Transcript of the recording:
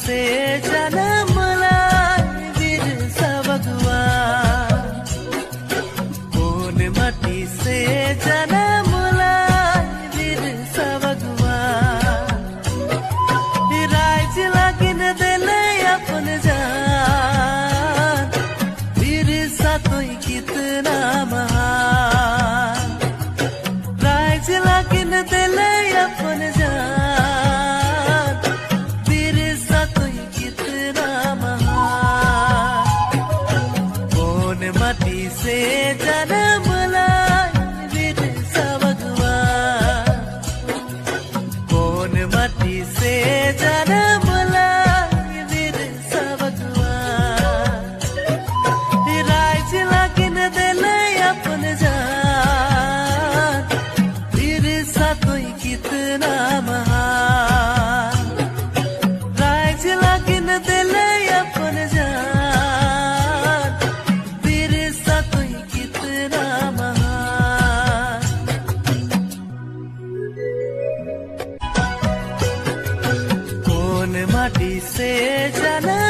से जन्म लाए बिरसा भगवान, कौन माटी से जन्म लाए बिरसा भगवान। राज लागिन दिले अपन जान, बिरसा तो कितना महान। राज लागिन दिले अपन जान, बिरसा तो कितना महान। कौन माटी से जन्म लाए बिरसा भगवान, कौन माटी से जन्म लाए बिरसा भगवान। राज लागिन दिले अपन जान, बिरसा तो कितना महान। राज लागिन दिले अपन जान, बिरसा तो कितना महान। कौन माटी से जन्म